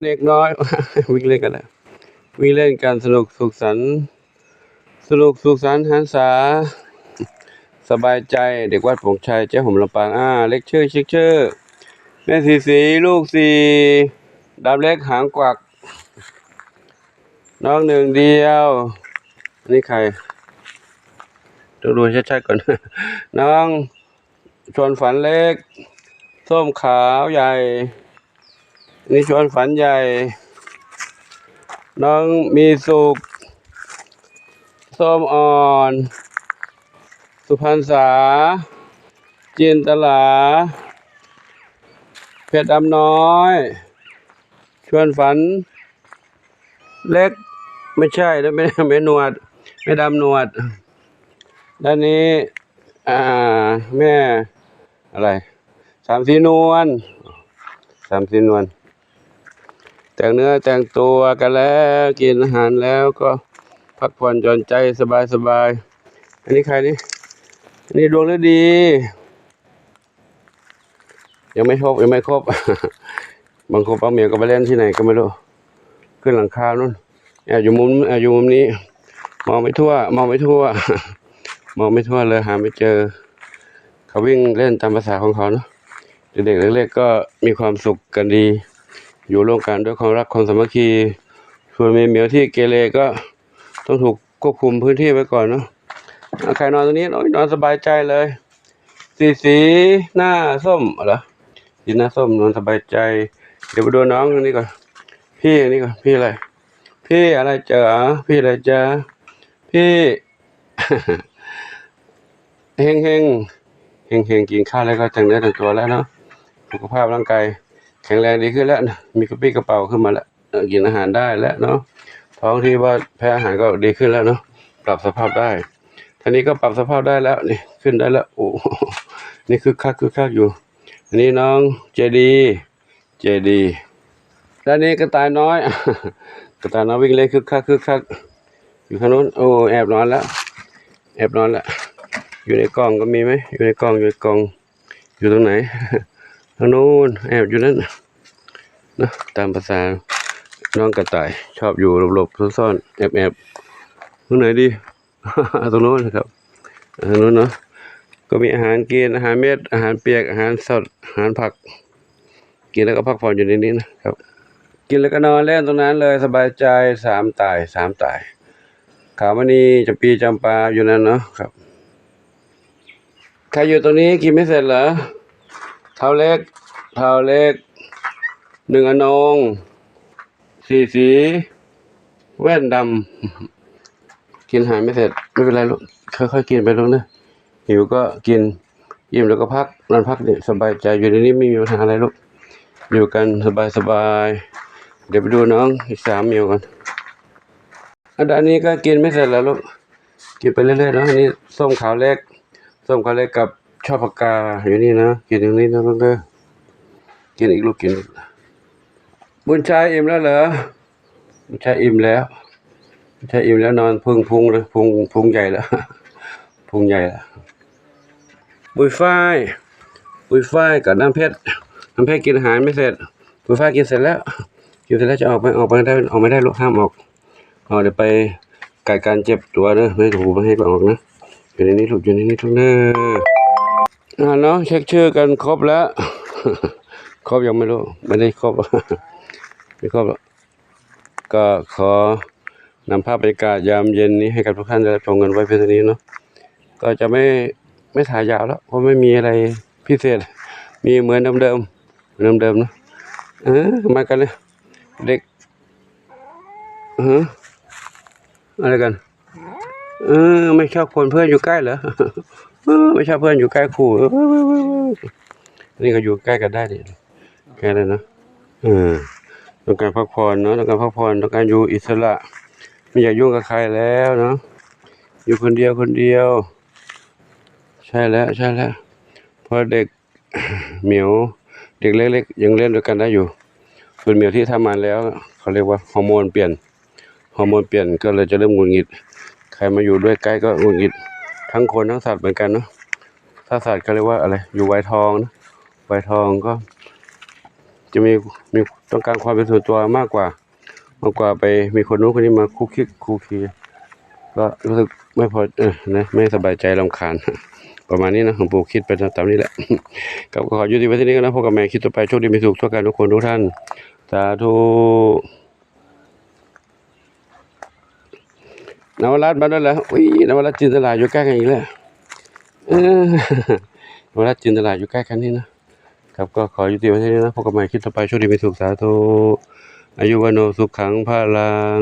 เด็กน้อย วิ่งเล่นกันแล้ววิ่งเล่นกันสนุกสุขสันต์หันษาสบายใจเด็กวัดโป่งชัยเจ้าห่มลำปางเลคเชอร์แม่สีลูกสี่ดำเล็กหางกวักน้องหนึ่งเดียวนี่ใครต้องดูชัดๆก่อน น้องชวนฝันเล็กส้มขาวใหญ่นี่ชวนฝันใหญ่น้องมีสุขส้มอ่อนสุพรรณษาจินตลาเพชรดำน้อยชวนฝันเล็กไม่ใช่แล้วไม่หนวดไม่ดำหนวดด้านนี้แม่อะไรสามสีนวลแต่งเนื้อแต่งตัวกันแล้วกินอาหารแล้วก็พักผ่อนหย่อนใจสบายอันนี้ใครนี่อันนี้ดวงฤดียังไม่ครบ บางคนป้าเหมียวก็ไปเล่นที่ไหนก็ไม่รู้ขึ้นหลังคานู่นอยู่มุมนี้มองไม่ทั่ว มองไม่ทั่วเลยหาไม่เจอเขาวิ่งเล่นตามภาษาของเขาเนาะเด็กๆเล็กๆก็มีความสุขกันดีอยู่ร่วมกันด้วยความรักความสามัคคีส่วนเหมียวที่เกเรก็ต้องถูกควบคุมพื้นที่ไว้ก่อนเนาะใครนอนตรงนี้นอนสบายใจเลยสีหน้าส้มเหรอสีหน้าส้มนอนสบายใจเดี๋ยวไปดูน้องคนนี้ก่อนพี่อันนี้ก่อนพี่อะไรพี่อะไรเจอพี่อะไรเจอพี่ เฮงกินข้าวแล้วก็แต่งเนื้อแต่งตัวแล้วเนาะสุขภาพร่างกายแข็งแรงดีขึ้นแล้วนะมีกระปี้กระเป๋าขึ้นมาแล้วกินอาหารได้แล้วเนาะท้องที่ว่าแพ้อาหารก็ดีขึ้นแล้วเนาะปรับสภาพได้ทีนี้ก็ปรับสภาพได้แล้วนี่ขึ้นได้แล้วโอ้นี่คึกคักอยู่อันนี้น้องเจดีด้านนี้กระต่ายน้อย กระต่ายน้อยวิ่งเล่นคึกคักอยู่ข้างโน้นโอ้แอบนอนแล้วอยู่ในกล่องก็มีไหมอยู่ในกล่องอยู่ตรงไหน ทางโน้นแอบอยู่นั่นนะตามภาษาน้องกระต่ายชอบอยู่หลบซ่อนแอบตรงไหนดี ตรงโน้นครับตรงโน้นเนาะก็มีอาหารกินอาหารเม็ดอาหารเปียกอาหารสดอาหารผักกินแล้วก็พักผ่อนอยู่ในนี้นะครับกินแล้วก็นอนเล่นตรงนั้นเลยสบายใจสามตายขาวมณีจำปาอยู่นั่นเนาะครับใครอยู่ตรงนี้กินไม่เสร็จเหรอเท้าเล็กหนึ่งอนงสีแว่นดำกินหายไม่เสร็จไม่เป็นไรลูกค่อยๆกินไปลูกนะหิวก็กินอิ่มแล้วก็พักนอนพักเนี่ยสบายใจอยู่ในนี้ไม่มีปัญหาอะไรลูกอยู่กันสบายเดี๋ยวไปดูน้องอีก3เหมียวกันอันนี้ก็กินไม่เสร็จแล้วลูกกินไปเรื่อยๆเนาะอันนี้ส้มขาวเล็กกับชอบปากกาอยู่นี่นะกินอย่างนี้นะลูกเด้อกินอีกลูกกินบุญชัยอิ่มแล้วเหรอบุญชัยอิ่มแล้วนอนพุงเลยพุงใหญ่แล้ว พุงใหญ่แล้วปุยฝ้ายกับน้ำเพชรกินอาหารไม่เสร็จปุยฝ้ายกินเสร็จแล้วจะออกไม่ได้ลูกห้ามออกเดี๋ยวไปกัดการเจ็บตัวนะไม่ถูกไม่ให้ออกนะอยู่ในนี้ลูกอยู่ในนี้ทุกเน้อเนาะเช็คชื่อกันครบแล้ว ครบยังไม่รู้ไม่ได้ครบ ไม่ครบหรอกก็ขอนำภาพบรรยากาศยามเย็นนี้ให้กับทุกท่านได้ชมกันไว้เพียงเท่านี้เนาะก็จะไม่ถ่ายยาวแล้วเพราะไม่มีอะไรพิเศษมีเหมือนเดิมเนาะมากันเลยเด็กอะไรกันไม่ชอบคนเพื่อนอยู่ใกล้เหรอ ไม่ชอบเพื่อนอยู่ใกล้คู่นี่ก็อยู่ใกล้กันได้ดิแค่นั้นนะต้องการพักผ่อนเนาะต้องการอยู่อิสระไม่อยากยุ่งกับใครแล้วเนาะอยู่คนเดียวใช่แล้วเพราะเด็ก เหมียวเด็กเล็กๆยังเล่นด้วยกันได้อยู่ส่วนเหมียวที่ทำมาแล้วเขาเรียกว่าฮอร์โมนเปลี่ยนก็เลยจะเริ่มหงุดหงิดใครมาอยู่ด้วยใกล้ก็หงุดหงิดทั้งคนทั้งสัตว์เหมือนกันเนาะถ้าสัตว์ก็เรียกว่าอะไรอยู่ไวทองนะไวทองก็ จะมีต้องการความเป็นส่วนตัวมากกว่าไปมีคนนู้นคนนี้มาคุกคีก็รู้สึกไม่พอนะไม่สบายใจรำคาญ ประมาณนี้นะของปู่คิดไปตามนี้แหละ กับขอยุติไว้ที่นี้กันนะพบกับแม่คิดต่อไปโชคดีมีสุขทั่วกันทุกคนทุกท่านสาธุนวรัตน์มาด้วยแล้วอุ้ยนวรัตน์จินตลาอยู่ใกล้กันอีกแล้วนวรัตน์จินตลาอยู่ใกล้กันนี่นะครับก็ขอยุติไว้ที่นี้นะพบกับแม่คิดต่อไปโชคดีมีสุขสาธุอายุวโนสุขังพลัง